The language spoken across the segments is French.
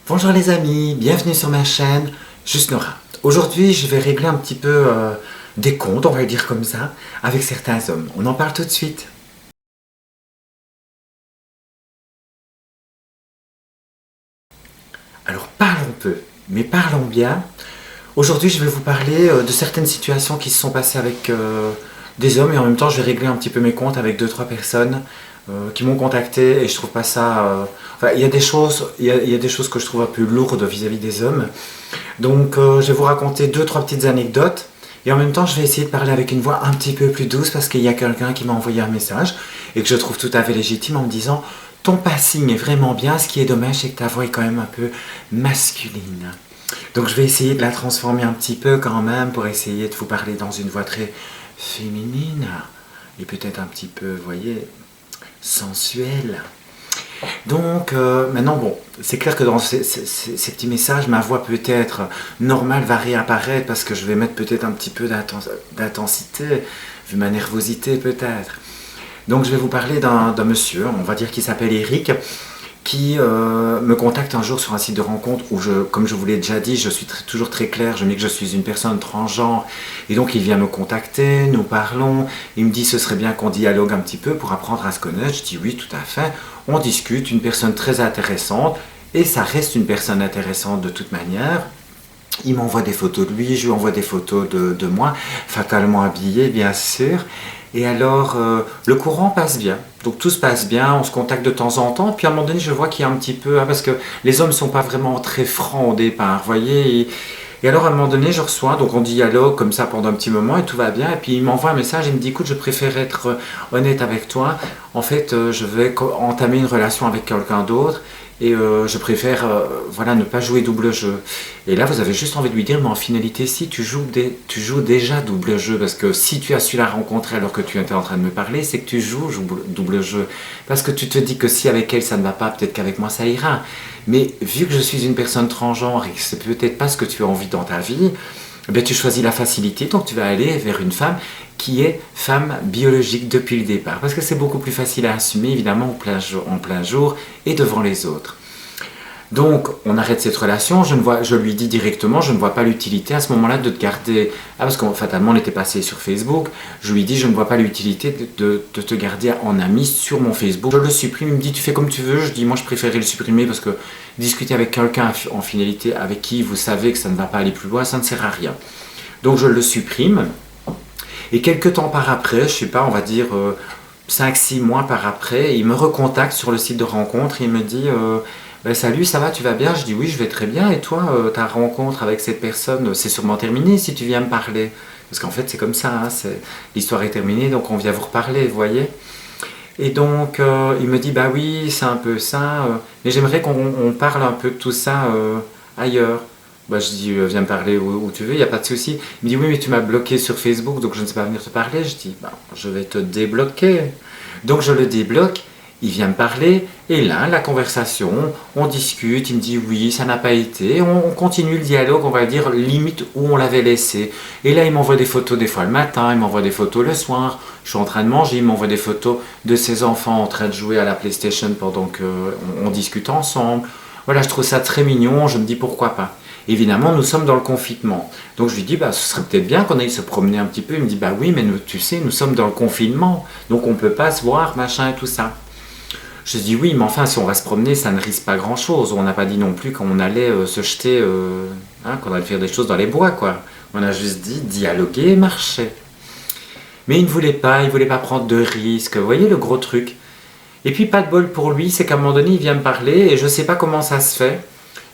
Bonjour les amis, bienvenue sur ma chaîne Juste Nora. Aujourd'hui je vais régler un petit peu des comptes, on va le dire comme ça, avec certains hommes. On en parle tout de suite. Alors parlons peu, mais parlons bien. Aujourd'hui je vais vous parler de certaines situations qui se sont passées avec des hommes et en même temps je vais régler un petit peu mes comptes avec deux trois personnes qui m'ont contacté et je trouve pas ça... enfin, il y a des choses, il y a des choses que je trouve un peu lourdes vis-à-vis des hommes. Donc je vais vous raconter deux, trois petites anecdotes. Et en même temps, je vais essayer de parler avec une voix un petit peu plus douce parce qu'il y a quelqu'un qui m'a envoyé un message et que je trouve tout à fait légitime en me disant ton passing est vraiment bien, ce qui est dommage c'est que ta voix est quand même un peu masculine. Donc je vais essayer de la transformer un petit peu quand même pour essayer de vous parler dans une voix très féminine et peut-être un petit peu, vous voyez, sensuelle. Donc maintenant, bon, c'est clair que dans ces petits messages, ma voix peut-être normale va réapparaître parce que je vais mettre peut-être un petit peu d'intensité, vu ma nervosité peut-être. Donc je vais vous parler d'un monsieur, on va dire qu'il s'appelle Eric, qui me contacte un jour sur un site de rencontre où, comme je vous l'ai déjà dit, je suis toujours très clair, je mets que je suis une personne transgenre, et donc il vient me contacter, nous parlons, il me dit ce serait bien qu'on dialogue un petit peu pour apprendre à se connaître, je dis oui tout à fait, on discute, une personne très intéressante, et ça reste une personne intéressante de toute manière. Il m'envoie des photos de lui, je lui envoie des photos de moi, fatalement habillé bien sûr. Et alors, le courant passe bien. Donc tout se passe bien, on se contacte de temps en temps. Puis à un moment donné, je vois qu'il y a un petit peu... parce que les hommes ne sont pas vraiment très francs au départ, vous voyez. Et alors à un moment donné, je reçois, donc on dialogue comme ça pendant un petit moment et tout va bien. Et puis il m'envoie un message, il me dit, écoute, je préfère être honnête avec toi. En fait, je vais entamer une relation avec quelqu'un d'autre. Et je préfère voilà, ne pas jouer double jeu. Et là, vous avez juste envie de lui dire, mais en finalité, si tu joues déjà double jeu, parce que si tu as su la rencontrer alors que tu étais en train de me parler, c'est que tu joues double jeu. Parce que tu te dis que si avec elle ça ne va pas, peut-être qu'avec moi ça ira. Mais vu que je suis une personne transgenre et que c'est peut-être pas ce que tu as envie dans ta vie, eh bien, tu choisis la facilité, donc tu vas aller vers une femme qui est femme biologique depuis le départ. Parce que c'est beaucoup plus facile à assumer, évidemment, en plein jour et devant les autres. Donc, on arrête cette relation, je lui dis directement, je ne vois pas l'utilité à ce moment-là de te garder... Ah, parce que fatalement, on était passé sur Facebook, je lui dis, je ne vois pas l'utilité de te garder en ami sur mon Facebook. Je le supprime, il me dit, tu fais comme tu veux, je dis, moi je préférerais le supprimer parce que discuter avec quelqu'un en finalité avec qui vous savez que ça ne va pas aller plus loin, ça ne sert à rien. Donc, je le supprime, et quelques temps par après, je ne sais pas, on va dire 5-6 mois par après, il me recontacte sur le site de rencontre, et il me dit... Ben, salut, ça va, tu vas bien? Je dis oui, je vais très bien. Et toi, ta rencontre avec cette personne, c'est sûrement terminé si tu viens me parler. Parce qu'en fait, c'est comme ça, hein, l'histoire est terminée, donc on vient vous reparler, vous voyez. Et donc, il me dit, bah oui, c'est un peu ça, mais j'aimerais qu'on parle un peu de tout ça ailleurs. Bah, je dis, viens me parler où tu veux, il n'y a pas de souci. Il me dit, oui, mais tu m'as bloqué sur Facebook, donc je ne sais pas venir te parler. Je dis, bah, je vais te débloquer. Donc, je le débloque. Il vient me parler, et là, la conversation, on discute, il me dit oui, ça n'a pas été, on continue le dialogue, on va dire, limite où on l'avait laissé. Et là, il m'envoie des photos des fois le matin, il m'envoie des photos le soir, je suis en train de manger, il m'envoie des photos de ses enfants en train de jouer à la PlayStation pendant qu'on discute ensemble. Voilà, je trouve ça très mignon, je me dis pourquoi pas. Évidemment, nous sommes dans le confinement. Donc je lui dis, bah, ce serait peut-être bien qu'on aille se promener un petit peu. Il me dit, bah oui, mais tu sais, nous sommes dans le confinement, donc on ne peut pas se voir, machin et tout ça. Je dis oui, mais enfin, si on va se promener, ça ne risque pas grand-chose. On n'a pas dit non plus qu'on allait se jeter, qu'on allait faire des choses dans les bois, quoi. On a juste dit dialoguer et marcher. Mais il ne voulait pas prendre de risques. Vous voyez le gros truc. Et puis, pas de bol pour lui, c'est qu'à un moment donné, il vient me parler, et je ne sais pas comment ça se fait.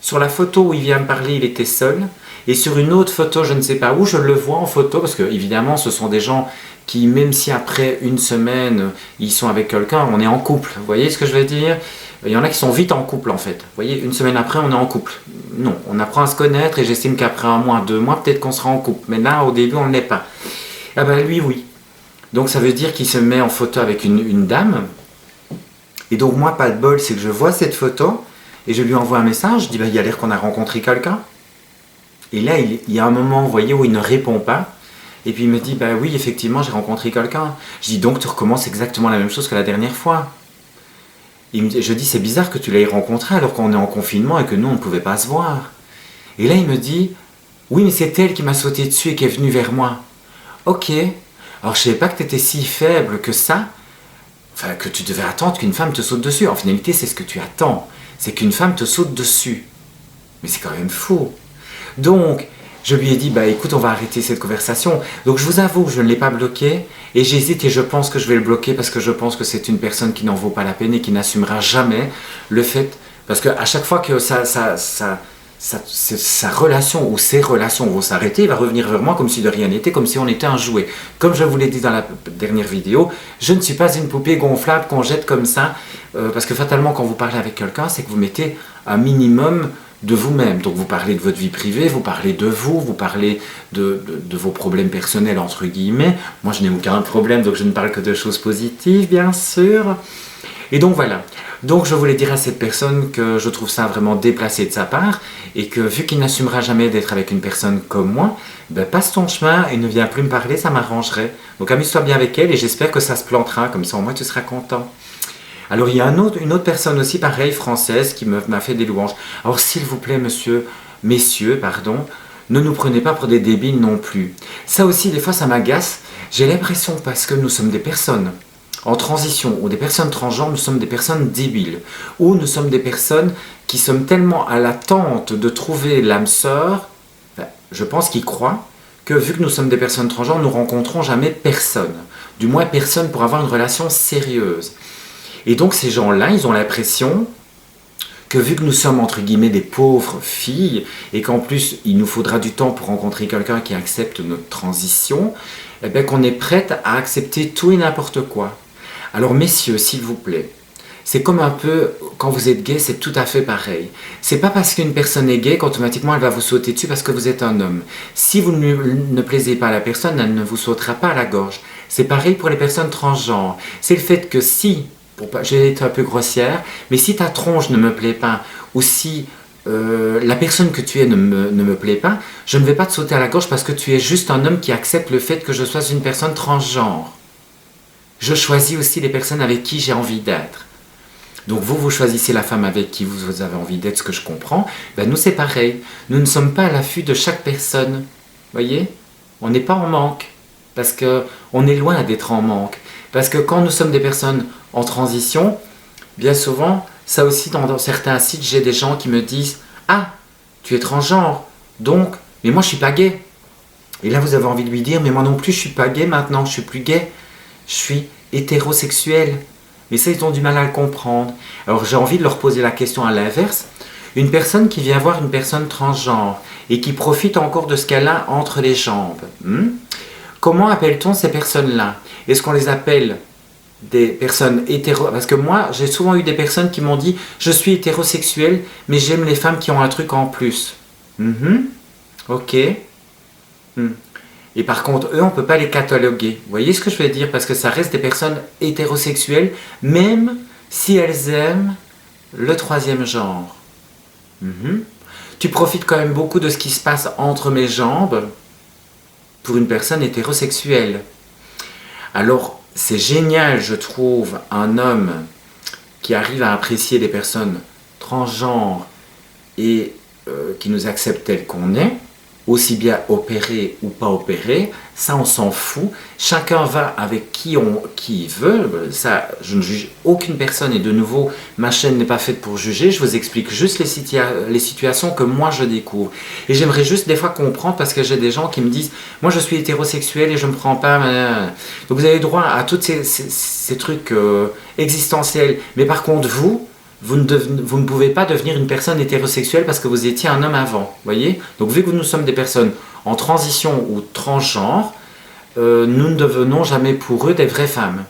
Sur la photo où il vient me parler, il était seul. Et sur une autre photo, je ne sais pas où, je le vois en photo, parce que évidemment, ce sont des gens qui, même si après une semaine, ils sont avec quelqu'un, on est en couple. Vous voyez ce que je veux dire? Il y en a qui sont vite en couple, en fait. Vous voyez, une semaine après, on est en couple. Non, on apprend à se connaître, et j'estime qu'après 1 mois, 2 mois, peut-être qu'on sera en couple. Mais là, au début, on ne l'est pas. Ah ben, lui, oui. Donc, ça veut dire qu'il se met en photo avec une dame. Et donc, moi, pas de bol, c'est que je vois cette photo, et je lui envoie un message, je dis, bah, il y a l'air qu'on a rencontré quelqu'un. Et là, il y a un moment, vous voyez, où il ne répond pas. Et puis il me dit, bah oui, effectivement, j'ai rencontré quelqu'un. Je dis, donc tu recommences exactement la même chose que la dernière fois. Je dis, c'est bizarre que tu l'aies rencontrée alors qu'on est en confinement et que nous, on ne pouvait pas se voir. Et là, il me dit, oui, mais c'est elle qui m'a sauté dessus et qui est venue vers moi. Ok. Alors, je ne savais pas que tu étais si faible que ça. Enfin, que tu devais attendre qu'une femme te saute dessus. En finalité, c'est ce que tu attends. C'est qu'une femme te saute dessus. Mais c'est quand même fou. Donc, je lui ai dit, bah écoute, on va arrêter cette conversation. Donc, je vous avoue, je ne l'ai pas bloqué. Et j'hésite et je pense que je vais le bloquer parce que je pense que c'est une personne qui n'en vaut pas la peine et qui n'assumera jamais le fait. Parce qu'à chaque fois que sa relation ou ses relations vont s'arrêter, il va revenir vers moi comme si de rien n'était, comme si on était un jouet. Comme je vous l'ai dit dans la dernière vidéo, je ne suis pas une poupée gonflable qu'on jette comme ça, parce que fatalement quand vous parlez avec quelqu'un, c'est que vous mettez un minimum de vous-même. Donc vous parlez de votre vie privée, vous parlez de vous, vous parlez de vos problèmes personnels entre guillemets. Moi je n'ai aucun problème, donc je ne parle que de choses positives bien sûr. Et donc voilà. Donc je voulais dire à cette personne que je trouve ça vraiment déplacé de sa part et que vu qu'il n'assumera jamais d'être avec une personne comme moi, ben passe ton chemin et ne viens plus me parler, ça m'arrangerait. Donc amuse-toi bien avec elle et j'espère que ça se plantera, comme ça au moins tu seras content. Alors il y a une autre personne aussi pareil, française, qui m'a fait des louanges. Alors s'il vous plaît messieurs, ne nous prenez pas pour des débiles non plus. Ça aussi des fois ça m'agace, j'ai l'impression parce que nous sommes des personnes en transition, ou des personnes transgenres, nous sommes des personnes débiles, ou nous sommes des personnes qui sommes tellement à l'attente de trouver l'âme sœur, je pense qu'ils croient que vu que nous sommes des personnes transgenres, nous rencontrons jamais personne, du moins personne pour avoir une relation sérieuse. Et donc ces gens-là, ils ont l'impression que vu que nous sommes entre guillemets des pauvres filles, et qu'en plus il nous faudra du temps pour rencontrer quelqu'un qui accepte notre transition, eh bien qu'on est prête à accepter tout et n'importe quoi. Alors messieurs, s'il vous plaît, c'est comme un peu, quand vous êtes gay, c'est tout à fait pareil. C'est pas parce qu'une personne est gay qu'automatiquement elle va vous sauter dessus parce que vous êtes un homme. Si vous ne plaisez pas à la personne, elle ne vous sautera pas à la gorge. C'est pareil pour les personnes transgenres. C'est le fait que si, je vais être un peu grossière, mais si ta tronche ne me plaît pas, ou si la personne que tu es ne me plaît pas, je ne vais pas te sauter à la gorge parce que tu es juste un homme qui accepte le fait que je sois une personne transgenre. Je choisis aussi les personnes avec qui j'ai envie d'être. Donc vous choisissez la femme avec qui vous avez envie d'être, ce que je comprends. Ben nous c'est pareil. Nous ne sommes pas à l'affût de chaque personne. Voyez ? On n'est pas en manque. Parce qu'on est loin d'être en manque. Parce que quand nous sommes des personnes en transition, bien souvent, ça aussi dans certains sites, j'ai des gens qui me disent « Ah, tu es transgenre, donc, mais moi je suis pas gay. » Et là vous avez envie de lui dire « Mais moi non plus je suis pas gay maintenant, je suis plus gay. Je suis hétérosexuel. » Mais ça, ils ont du mal à le comprendre. Alors j'ai envie de leur poser la question à l'inverse. Une personne qui vient voir une personne transgenre et qui profite encore de ce qu'elle a entre les jambes. Comment appelle-t-on ces personnes-là? Est-ce qu'on les appelle des personnes hétéro... Parce que moi, j'ai souvent eu des personnes qui m'ont dit « Je suis hétérosexuel, mais j'aime les femmes qui ont un truc en plus. » Ok. Et par contre, eux, on ne peut pas les cataloguer. Vous voyez ce que je veux dire? Parce que ça reste des personnes hétérosexuelles, même si elles aiment le troisième genre. Tu profites quand même beaucoup de ce qui se passe entre mes jambes pour une personne hétérosexuelle. Alors, c'est génial, je trouve, un homme qui arrive à apprécier des personnes transgenres et qui nous acceptent telles qu'on est, aussi bien opéré ou pas opéré, ça on s'en fout. Chacun va avec qui il veut. Ça, je ne juge aucune personne et de nouveau, ma chaîne n'est pas faite pour juger. Je vous explique juste les situations que moi je découvre. Et j'aimerais juste des fois comprendre parce que j'ai des gens qui me disent « Moi je suis hétérosexuel et je ne me prends pas... » Donc vous avez droit à tous ces trucs existentiels. Mais par contre vous ne pouvez pas devenir une personne hétérosexuelle parce que vous étiez un homme avant, voyez? Donc vu que nous sommes des personnes en transition ou transgenre, nous ne devenons jamais pour eux des vraies femmes.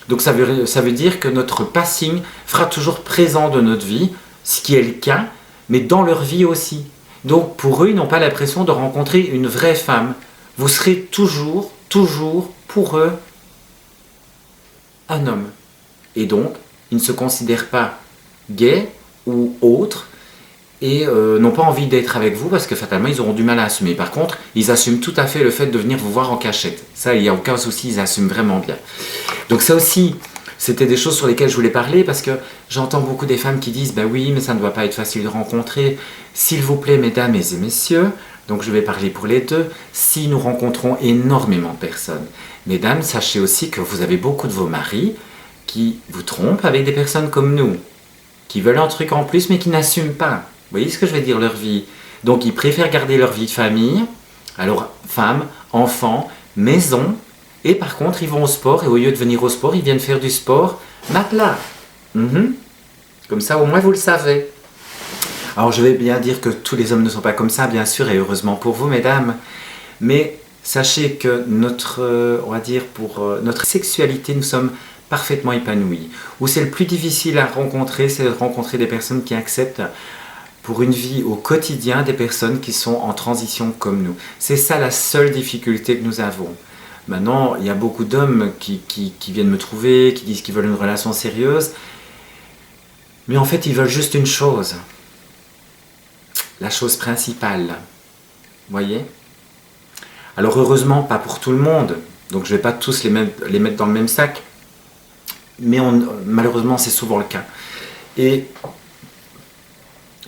Donc ça veut dire que notre passing fera toujours présent de notre vie, ce qui est le cas, mais dans leur vie aussi. Donc pour eux, ils n'ont pas l'impression de rencontrer une vraie femme. Vous serez toujours pour eux un homme. Et donc, ils ne se considèrent pas gays ou autres et n'ont pas envie d'être avec vous parce que fatalement ils auront du mal à assumer. Par contre, ils assument tout à fait le fait de venir vous voir en cachette. Ça, il n'y a aucun souci, ils assument vraiment bien. Donc ça aussi, C'était des choses sur lesquelles je voulais parler parce que j'entends beaucoup des femmes qui disent « Ben oui, mais ça ne doit pas être facile de rencontrer. S'il vous plaît, mesdames et messieurs, donc je vais parler pour les deux, si nous rencontrons énormément de personnes. Mesdames, sachez aussi que vous avez beaucoup de vos maris qui vous trompent avec des personnes comme nous, qui veulent un truc en plus mais qui n'assument pas. Vous voyez ce que je veux dire, leur vie. Donc ils préfèrent garder leur vie de famille, alors femmes, enfants, maison, et par contre ils vont au sport, et au lieu de venir au sport, ils viennent faire du sport matelas. Comme ça au moins vous le savez. Alors je vais bien dire que tous les hommes ne sont pas comme ça, bien sûr, et heureusement pour vous, mesdames, mais sachez que notre, on va dire, pour notre sexualité, nous sommes parfaitement épanouis. Où c'est le plus difficile à rencontrer, c'est de rencontrer des personnes qui acceptent pour une vie au quotidien des personnes qui sont en transition comme nous. C'est ça la seule difficulté que nous avons. Maintenant, il y a beaucoup d'hommes qui viennent me trouver, qui disent qu'ils veulent une relation sérieuse, mais en fait ils veulent juste une chose. La chose principale. Vous voyez? Alors heureusement, pas pour tout le monde, donc je ne vais pas tous les mettre dans le même sac, mais malheureusement c'est souvent le cas. Et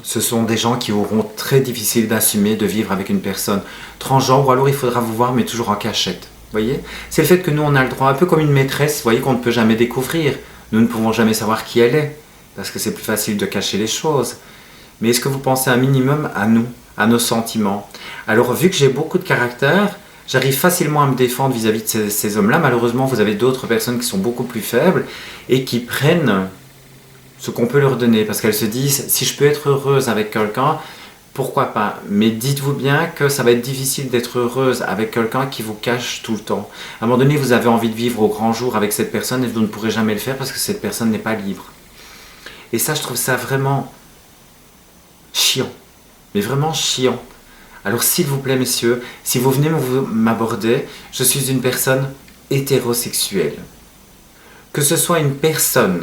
ce sont des gens qui auront très difficile d'assumer de vivre avec une personne transgenre, ou alors il faudra vous voir mais toujours en cachette. Vous voyez? C'est le fait que nous on a le droit, un peu comme une maîtresse, vous voyez, qu'on ne peut jamais découvrir. Nous ne pouvons jamais savoir qui elle est, parce que c'est plus facile de cacher les choses. Mais est-ce que vous pensez un minimum à nous, à nos sentiments? Alors vu que j'ai beaucoup de caractère, j'arrive facilement à me défendre vis-à-vis de ces hommes-là. Malheureusement, vous avez d'autres personnes qui sont beaucoup plus faibles et qui prennent ce qu'on peut leur donner. Parce qu'elles se disent, si je peux être heureuse avec quelqu'un, pourquoi pas? Mais dites-vous bien que ça va être difficile d'être heureuse avec quelqu'un qui vous cache tout le temps. À un moment donné, vous avez envie de vivre au grand jour avec cette personne et vous ne pourrez jamais le faire parce que cette personne n'est pas libre. Et ça, je trouve ça vraiment chiant. Mais vraiment chiant. Alors s'il vous plaît messieurs, si vous venez m'aborder, je suis une personne hétérosexuelle. Que ce soit une personne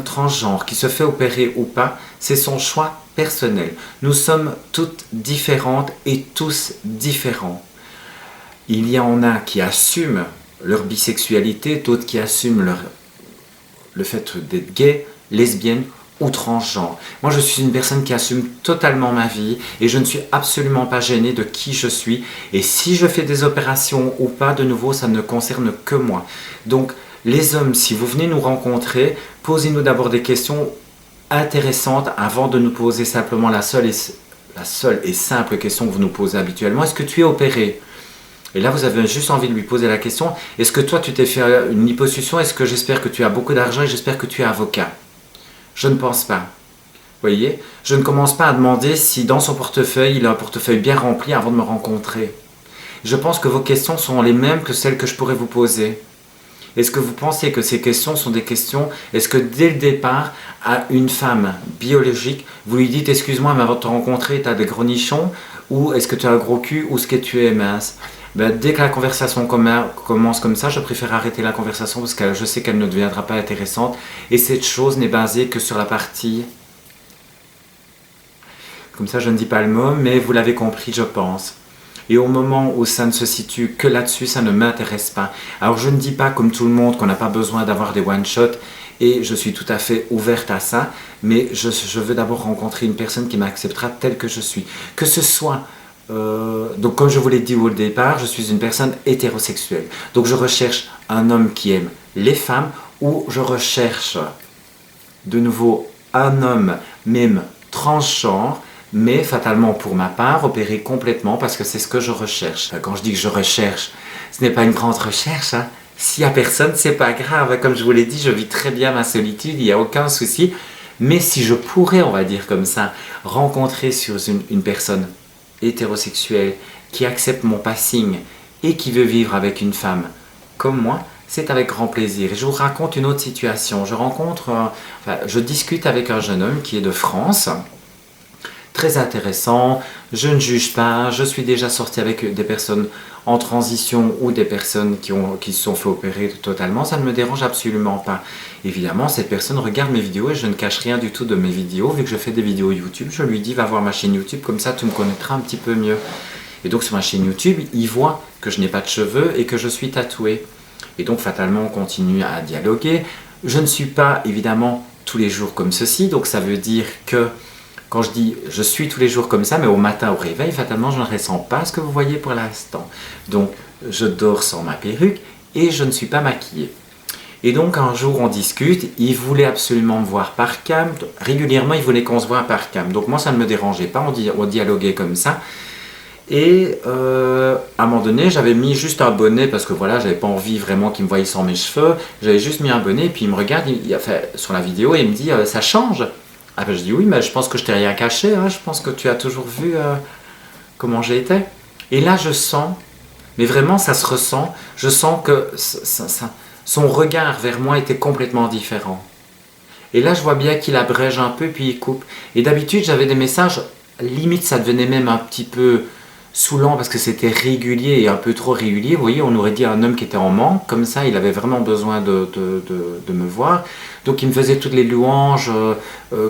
transgenre qui se fait opérer ou pas, c'est son choix personnel. Nous sommes toutes différentes et tous différents. Il y en a qui assument leur bisexualité, d'autres qui assument le fait d'être gay, lesbienne ou transgenre. Moi je suis une personne qui assume totalement ma vie et je ne suis absolument pas gênée de qui je suis, et si je fais des opérations ou pas, de nouveau ça ne concerne que moi. Donc les hommes, si vous venez nous rencontrer, posez-nous d'abord des questions intéressantes avant de nous poser simplement la seule et simple question que vous nous posez habituellement: est-ce que tu es opéré? Et là vous avez juste envie de lui poser la question: est-ce que toi tu t'es fait une liposuction? Est-ce que j'espère que tu as beaucoup d'argent et j'espère que tu es avocat? Je ne pense pas. Vous voyez? Je ne commence pas à demander si dans son portefeuille, il a un portefeuille bien rempli avant de me rencontrer. Je pense que vos questions sont les mêmes que celles que je pourrais vous poser. Est-ce que vous pensez que ces questions sont des questions... Est-ce que dès le départ, à une femme biologique, vous lui dites: excuse-moi, mais avant de te rencontrer, tu as des gros nichons? Ou est-ce que tu as un gros cul? Ou est-ce que tu es mince? Dès que la conversation commence comme ça, je préfère arrêter la conversation parce que je sais qu'elle ne deviendra pas intéressante. Et cette chose n'est basée que sur la partie... Comme ça, je ne dis pas le mot, mais vous l'avez compris, je pense. Et au moment où ça ne se situe que là-dessus, ça ne m'intéresse pas. Alors je ne dis pas comme tout le monde qu'on n'a pas besoin d'avoir des one-shots, et je suis tout à fait ouverte à ça, mais je veux d'abord rencontrer une personne qui m'acceptera telle que je suis. Que ce soit... donc comme je vous l'ai dit au départ, je suis une personne hétérosexuelle. Donc je recherche un homme qui aime les femmes, ou je recherche de nouveau un homme même transgenre, mais fatalement pour ma part opéré complètement, parce que c'est ce que je recherche. Quand je dis que je recherche, ce n'est pas une grande recherche, hein. S'il n'y a personne, c'est pas grave. Comme je vous l'ai dit, je vis très bien ma solitude, il n'y a aucun souci. Mais si je pourrais, on va dire comme ça, rencontrer sur une personne hétérosexuelle qui accepte mon passing et qui veut vivre avec une femme comme moi, c'est avec grand plaisir. Et je vous raconte une autre situation. Je discute avec un jeune homme qui est de France, très intéressant, je ne juge pas, je suis déjà sorti avec des personnes en transition ou des personnes qui se sont fait opérer totalement, ça ne me dérange absolument pas. Évidemment, cette personne regarde mes vidéos et je ne cache rien du tout de mes vidéos. Vu que je fais des vidéos YouTube, je lui dis: va voir ma chaîne YouTube, comme ça tu me connaîtras un petit peu mieux. Et donc sur ma chaîne YouTube, il voit que je n'ai pas de cheveux et que je suis tatoué. Et donc fatalement on continue à dialoguer. Je ne suis pas évidemment tous les jours comme ceci, donc ça veut dire que quand je dis je suis tous les jours comme ça, mais au matin au réveil, fatalement je ne ressens pas ce que vous voyez pour l'instant. Donc je dors sans ma perruque et je ne suis pas maquillée. Et donc un jour on discute, il voulait absolument me voir par cam, régulièrement il voulait qu'on se voit par cam. Donc moi ça ne me dérangeait pas, on dialoguait comme ça. Et à un moment donné, j'avais mis juste un bonnet parce que voilà, j'avais pas envie vraiment qu'il me voie sans mes cheveux. J'avais juste mis un bonnet et puis il me regarde, il a fait sur la vidéo et il me dit ça change. Ah ben je dis oui, mais je pense que je t'ai rien caché, hein, je pense que tu as toujours vu comment j'étais. Et là je sens, mais vraiment ça se ressent, je sens que son regard vers moi était complètement différent. Et là je vois bien qu'il abrège un peu puis il coupe. Et d'habitude j'avais des messages, limite ça devenait même un petit peu saoulant parce que c'était régulier et un peu trop régulier. Vous voyez, on aurait dit un homme qui était en manque, comme ça, il avait vraiment besoin de me voir. Donc il me faisait toutes les louanges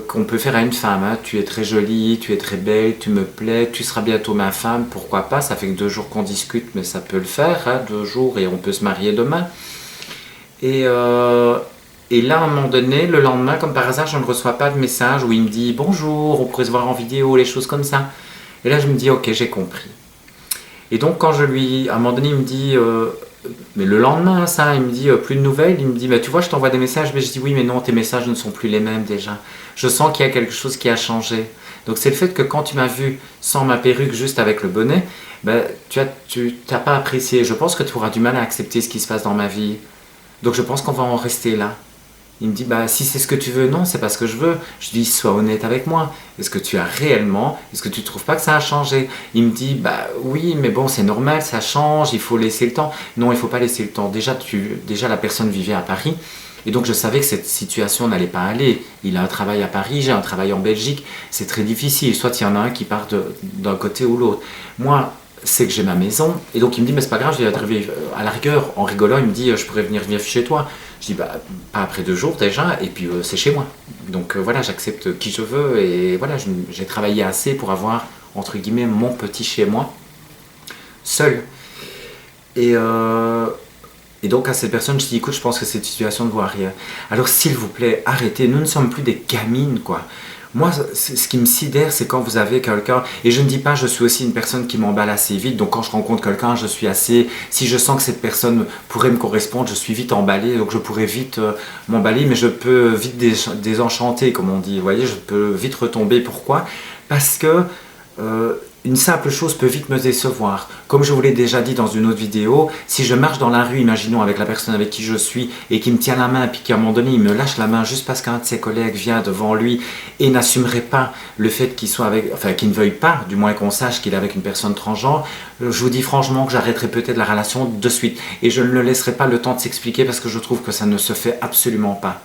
qu'on peut faire à une femme. Hein. Tu es très jolie, tu es très belle, tu me plais, tu seras bientôt ma femme, pourquoi pas, ça fait que 2 jours qu'on discute, mais ça peut le faire, hein, 2 jours et on peut se marier demain. Et là, à un moment donné, le lendemain, comme par hasard, je ne reçois pas de message où il me dit « Bonjour, on pourrait se voir en vidéo », les choses comme ça. Et là, je me dis, ok, j'ai compris. Et donc, quand à un moment donné, il me dit, mais le lendemain, ça, il me dit, plus de nouvelles. Il me dit, bah, tu vois, je t'envoie des messages. Mais je dis, oui, mais non, tes messages ne sont plus les mêmes déjà. Je sens qu'il y a quelque chose qui a changé. Donc, c'est le fait que quand tu m'as vu sans ma perruque, juste avec le bonnet, bah, tu n'as pas apprécié. Je pense que tu auras du mal à accepter ce qui se passe dans ma vie. Donc, je pense qu'on va en rester là. Il me dit, bah, si c'est ce que tu veux, non, c'est pas ce que je veux. Je dis, sois honnête avec moi. Est-ce que tu as réellement, est-ce que tu ne trouves pas que ça a changé? Il me dit, bah oui, mais bon, c'est normal, ça change, il faut laisser le temps. Non, il ne faut pas laisser le temps. Déjà, la personne vivait à Paris. Et donc, je savais que cette situation n'allait pas aller. Il a un travail à Paris, j'ai un travail en Belgique. C'est très difficile. Soit il y en a un qui part d'un côté ou l'autre. Moi, c'est que j'ai ma maison. Et donc, il me dit, mais c'est pas grave, je vais arriver à la rigueur. En rigolant, il me dit, je pourrais venir vivre chez toi. Je dis, bah, pas après 2 jours déjà, et puis c'est chez moi. Donc voilà, j'accepte qui je veux, et voilà, j'ai travaillé assez pour avoir, entre guillemets, mon petit chez moi, seul. Et donc à cette personne, je dis, écoute, je pense que cette situation ne vaut rien. Alors s'il vous plaît, arrêtez, nous ne sommes plus des gamines, quoi. Moi, ce qui me sidère, c'est quand vous avez quelqu'un, et je ne dis pas, je suis aussi une personne qui m'emballe assez vite, donc quand je rencontre quelqu'un, je suis assez, si je sens que cette personne pourrait me correspondre, je suis vite emballé, donc je pourrais vite m'emballer, mais je peux vite désenchanter, comme on dit, vous voyez, je peux vite retomber. Pourquoi? Parce que une simple chose peut vite me décevoir. Comme je vous l'ai déjà dit dans une autre vidéo, si je marche dans la rue, imaginons avec la personne avec qui je suis, et qui me tient la main, puis qu'à un moment donné, il me lâche la main juste parce qu'un de ses collègues vient devant lui et n'assumerait pas le fait qu'il soit avec, enfin qu'il ne veuille pas, du moins qu'on sache qu'il est avec une personne transgenre, je vous dis franchement que j'arrêterai peut-être la relation de suite. Et je ne le laisserai pas le temps de s'expliquer parce que je trouve que ça ne se fait absolument pas.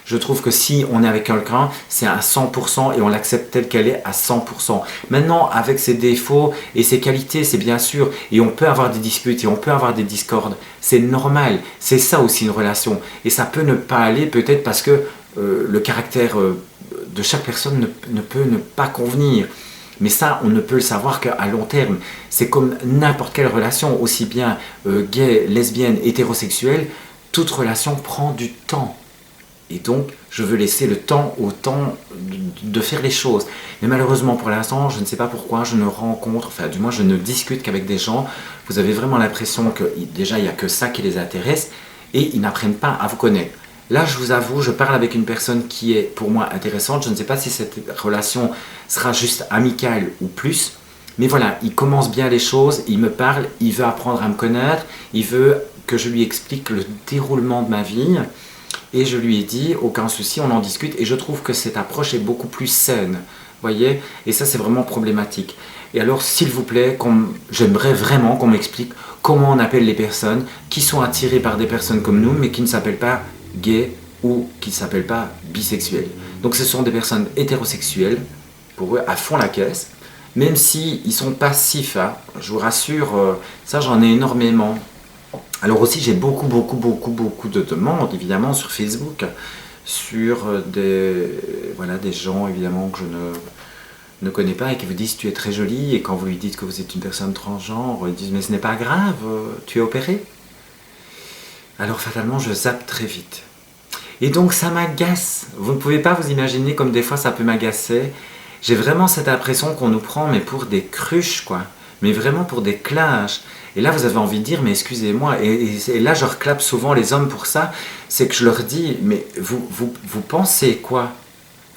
Je trouve que si on est avec quelqu'un, c'est à 100% et on l'accepte telle qu'elle est à 100%. Maintenant, avec ses défauts et ses qualités, c'est bien sûr, et on peut avoir des disputes et on peut avoir des discordes. C'est normal, c'est ça aussi une relation. Et ça peut ne pas aller peut-être parce que le caractère de chaque personne ne peut ne pas convenir. Mais ça, on ne peut le savoir qu'à long terme. C'est comme n'importe quelle relation, aussi bien gay, lesbienne, hétérosexuelle, toute relation prend du temps. Et donc, je veux laisser le temps au temps de faire les choses. Mais malheureusement, pour l'instant, je ne sais pas pourquoi, je ne rencontre, enfin du moins je ne discute qu'avec des gens. Vous avez vraiment l'impression que déjà, il n'y a que ça qui les intéresse et ils n'apprennent pas à vous connaître. Là, je vous avoue, je parle avec une personne qui est pour moi intéressante. Je ne sais pas si cette relation sera juste amicale ou plus. Mais voilà, il commence bien les choses, il me parle, il veut apprendre à me connaître, il veut que je lui explique le déroulement de ma vie. Et je lui ai dit, aucun souci, on en discute. Et je trouve que cette approche est beaucoup plus saine. Voyez? Et ça, c'est vraiment problématique. Et alors, s'il vous plaît, j'aimerais vraiment qu'on m'explique comment on appelle les personnes qui sont attirées par des personnes comme nous, mais qui ne s'appellent pas gays ou qui ne s'appellent pas bisexuels. Donc, ce sont des personnes hétérosexuelles, pour eux, à fond la caisse. Même s'ils sont passifs, hein, je vous rassure, ça, j'en ai énormément. Alors aussi, j'ai beaucoup de demandes, évidemment, sur Facebook, sur des gens, évidemment, que je ne connais pas et qui vous disent « tu es très jolie » et quand vous lui dites que vous êtes une personne transgenre, ils disent « mais ce n'est pas grave, tu es opérée ». Alors fatalement, je zappe très vite. Et donc ça m'agace. Vous ne pouvez pas vous imaginer comme des fois ça peut m'agacer. J'ai vraiment cette impression qu'on nous prend mais pour des cruches, quoi. Mais vraiment pour des clinches. Et là, vous avez envie de dire, mais excusez-moi. Et là, je reclape souvent les hommes pour ça. C'est que je leur dis, mais vous pensez quoi?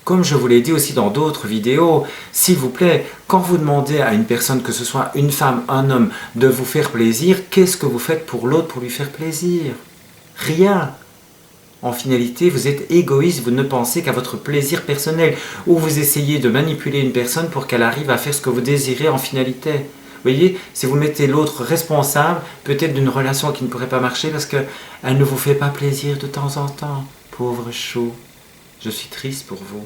Comme je vous l'ai dit aussi dans d'autres vidéos, s'il vous plaît, quand vous demandez à une personne, que ce soit une femme, un homme, de vous faire plaisir, qu'est-ce que vous faites pour l'autre pour lui faire plaisir? Rien. En finalité, vous êtes égoïste, vous ne pensez qu'à votre plaisir personnel, ou vous essayez de manipuler une personne pour qu'elle arrive à faire ce que vous désirez en finalité. Vous voyez, si vous mettez l'autre responsable, peut-être d'une relation qui ne pourrait pas marcher parce qu'elle ne vous fait pas plaisir de temps en temps. Pauvre chou, je suis triste pour vous.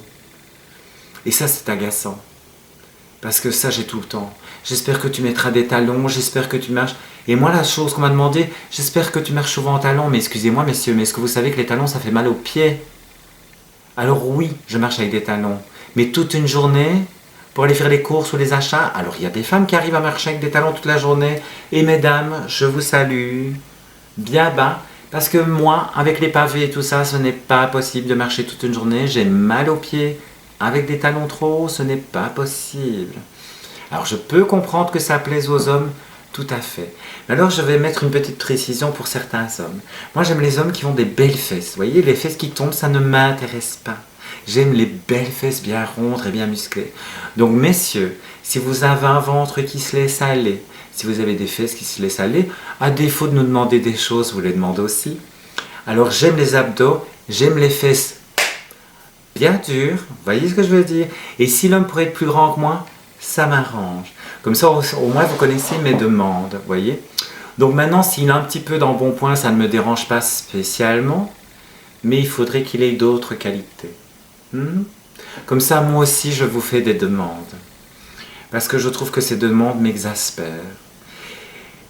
Et ça, c'est agaçant. Parce que ça, j'ai tout le temps. J'espère que tu mettras des talons, j'espère que tu marches. Et moi, la chose qu'on m'a demandé, j'espère que tu marches souvent en talons. Mais excusez-moi, messieurs, mais est-ce que vous savez que les talons, ça fait mal aux pieds? Alors oui, je marche avec des talons. Mais toute une journée, pour aller faire les courses ou les achats, alors il y a des femmes qui arrivent à marcher avec des talons toute la journée. Et mesdames, je vous salue. Bien bas. Parce que moi, avec les pavés et tout ça, ce n'est pas possible de marcher toute une journée. J'ai mal aux pieds. Avec des talons trop hauts, ce n'est pas possible. Alors je peux comprendre que ça plaise aux hommes, tout à fait. Mais alors je vais mettre une petite précision pour certains hommes. Moi j'aime les hommes qui ont des belles fesses. Vous voyez, les fesses qui tombent, ça ne m'intéresse pas. J'aime les belles fesses bien rondes et bien musclées. Donc messieurs, si vous avez un ventre qui se laisse aller, si vous avez des fesses qui se laissent aller, à défaut de nous demander des choses, vous les demandez aussi. Alors j'aime les abdos, j'aime les fesses bien dures, vous voyez ce que je veux dire? Et si l'homme pourrait être plus grand que moi, ça m'arrange. Comme ça, au moins, vous connaissez mes demandes, vous voyez? Donc maintenant, s'il est un petit peu d'embonpoint, ça ne me dérange pas spécialement, mais il faudrait qu'il ait d'autres qualités. Comme ça, moi aussi, je vous fais des demandes. Parce que je trouve que ces demandes m'exaspèrent.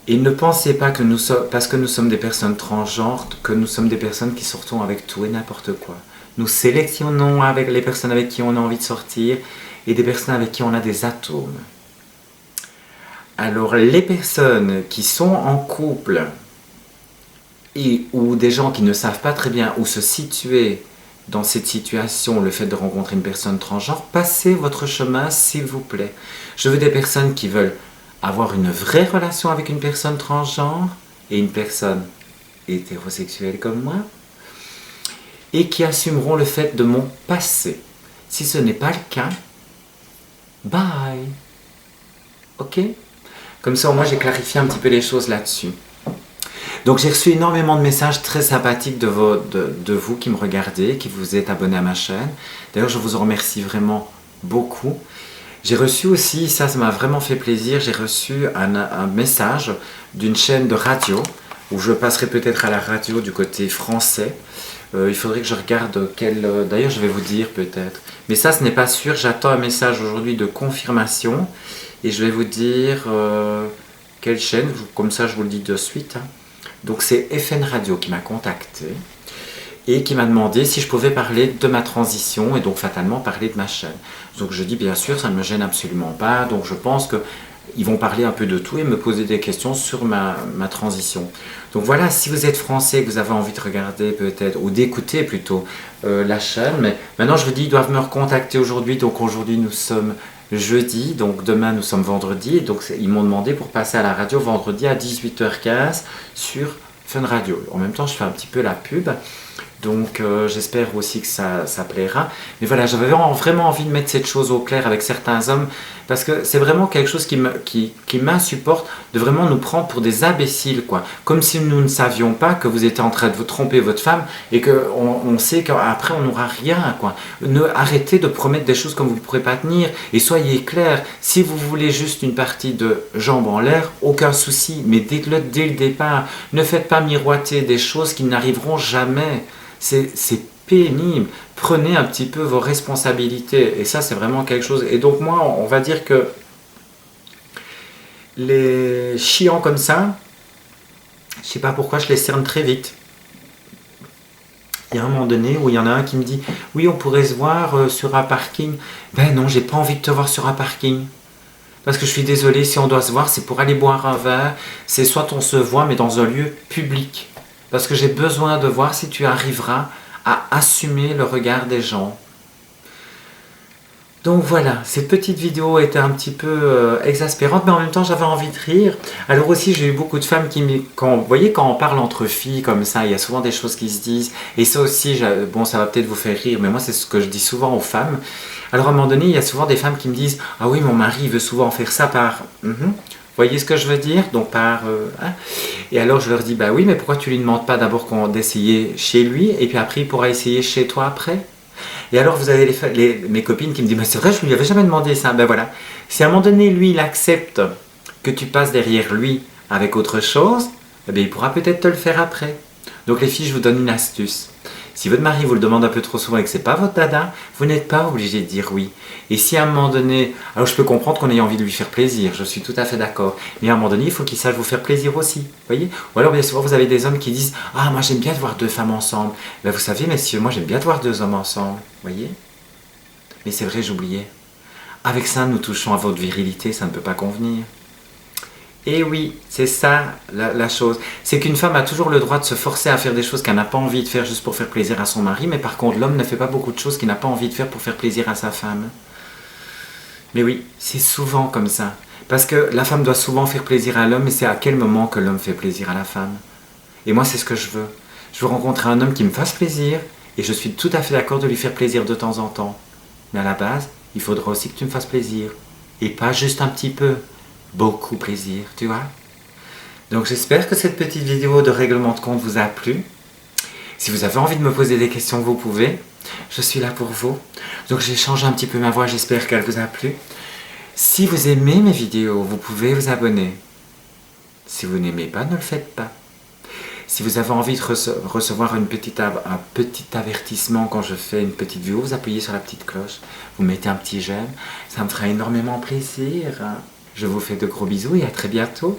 Et ne pensez pas que parce que nous sommes des personnes transgenres, que nous sommes des personnes qui sortons avec tout et n'importe quoi. Nous sélectionnons avec les personnes avec qui on a envie de sortir et des personnes avec qui on a des atomes. Alors les personnes qui sont en couple ou des gens qui ne savent pas très bien où se situer dans cette situation, le fait de rencontrer une personne transgenre, passez votre chemin s'il vous plaît. Je veux des personnes qui veulent avoir une vraie relation avec une personne transgenre et une personne hétérosexuelle comme moi, et qui assumeront le fait de mon passé. Si ce n'est pas le cas, bye. Ok? Comme ça, au moins, j'ai clarifié un petit peu les choses là-dessus. Donc, j'ai reçu énormément de messages très sympathiques de vous qui me regardez, qui vous êtes abonnés à ma chaîne. D'ailleurs, je vous en remercie vraiment beaucoup. J'ai reçu aussi, ça m'a vraiment fait plaisir, j'ai reçu un message d'une chaîne de radio, où je passerai peut-être à la radio du côté français. Il faudrait que je regarde quel... D'ailleurs, je vais vous dire peut-être. Mais ça, ce n'est pas sûr. J'attends un message aujourd'hui de confirmation. Et je vais vous dire quelle chaîne. Comme ça, je vous le dis de suite. Donc, c'est FN Radio qui m'a contacté. Et qui m'a demandé si je pouvais parler de ma transition. Et donc, fatalement, parler de ma chaîne. Donc, je dis bien sûr, ça ne me gêne absolument pas. Donc, je pense que... Ils vont parler un peu de tout et me poser des questions sur ma transition. Donc voilà, si vous êtes français, que vous avez envie de regarder peut-être, ou d'écouter plutôt la chaîne, mais maintenant je vous dis, ils doivent me recontacter aujourd'hui. Donc aujourd'hui nous sommes jeudi, donc demain nous sommes vendredi. Et donc ils m'ont demandé pour passer à la radio vendredi à 18h15 sur Fun Radio. En même temps, je fais un petit peu la pub. Donc j'espère aussi que ça plaira. Mais voilà, j'avais vraiment envie de mettre cette chose au clair avec certains hommes, parce que c'est vraiment quelque chose qui m'insupporte, de vraiment nous prendre pour des imbéciles, quoi. Comme si nous ne savions pas que vous étiez en train de vous tromper votre femme, et qu'on sait qu'après on n'aura rien, quoi. Arrêtez de promettre des choses comme vous ne pourrez pas tenir, et soyez clairs, si vous voulez juste une partie de jambes en l'air, aucun souci, mais dites-le dès le départ. Ne faites pas miroiter des choses qui n'arriveront jamais. C'est pénible. Prenez un petit peu vos responsabilités. Et ça, c'est vraiment quelque chose. Et donc, moi, on va dire que les chiants comme ça, je ne sais pas pourquoi je les cerne très vite. Il y a un moment donné où il y en a un qui me dit « Oui, on pourrait se voir sur un parking. » Ben non, j'ai pas envie de te voir sur un parking. Parce que je suis désolé, si on doit se voir, c'est pour aller boire un verre. C'est soit on se voit, mais dans un lieu public. Parce que j'ai besoin de voir si tu arriveras à assumer le regard des gens. Donc voilà, cette petite vidéo était un petit peu exaspérante, mais en même temps j'avais envie de rire. Alors aussi j'ai eu beaucoup de femmes qui me... Vous voyez, quand on parle entre filles comme ça, il y a souvent des choses qui se disent. Et ça aussi, bon, ça va peut-être vous faire rire, mais moi c'est ce que je dis souvent aux femmes. Alors à un moment donné, il y a souvent des femmes qui me disent « Ah oui, mon mari veut souvent faire ça par... Vous voyez ce que je veux dire? Donc par... hein. Et alors je leur dis « Bah oui, mais pourquoi tu lui demandes pas d'abord d'essayer chez lui, et puis après il pourra essayer chez toi après ?» Et alors vous avez mes copines qui me disent « Mais c'est vrai, je ne lui avais jamais demandé ça. » Ben voilà, si à un moment donné, lui, il accepte que tu passes derrière lui avec autre chose, eh bien, il pourra peut-être te le faire après. Donc les filles, je vous donne une astuce. Si votre mari vous le demande un peu trop souvent et que ce n'est pas votre dada, vous n'êtes pas obligé de dire oui. Et si à un moment donné, alors je peux comprendre qu'on ait envie de lui faire plaisir, je suis tout à fait d'accord, mais à un moment donné, il faut qu'il sache vous faire plaisir aussi, voyez. Ou alors bien souvent, vous avez des hommes qui disent « Ah, moi j'aime bien de voir deux femmes ensemble. » Ben, vous savez, messieurs, moi j'aime bien de voir deux hommes ensemble, voyez. Mais c'est vrai, j'oubliais. Avec ça, nous touchons à votre virilité, ça ne peut pas convenir. Et oui, c'est ça la chose. C'est qu'une femme a toujours le droit de se forcer à faire des choses qu'elle n'a pas envie de faire juste pour faire plaisir à son mari, mais par contre, l'homme ne fait pas beaucoup de choses qu'il n'a pas envie de faire pour faire plaisir à sa femme. Mais oui, c'est souvent comme ça. Parce que la femme doit souvent faire plaisir à l'homme, et c'est à quel moment que l'homme fait plaisir à la femme. Et moi, c'est ce que je veux. Je veux rencontrer un homme qui me fasse plaisir, et je suis tout à fait d'accord de lui faire plaisir de temps en temps. Mais à la base, il faudra aussi que tu me fasses plaisir. Et pas juste un petit peu. Beaucoup plaisir, tu vois. Donc j'espère que cette petite vidéo de règlement de compte vous a plu. Si vous avez envie de me poser des questions, vous pouvez. Je suis là pour vous. Donc j'ai changé un petit peu ma voix, j'espère qu'elle vous a plu. Si vous aimez mes vidéos, vous pouvez vous abonner. Si vous n'aimez pas, ne le faites pas. Si vous avez envie de recevoir un petit avertissement quand je fais une petite vidéo, vous appuyez sur la petite cloche, vous mettez un petit j'aime, ça me fera énormément plaisir. Je vous fais de gros bisous et à très bientôt.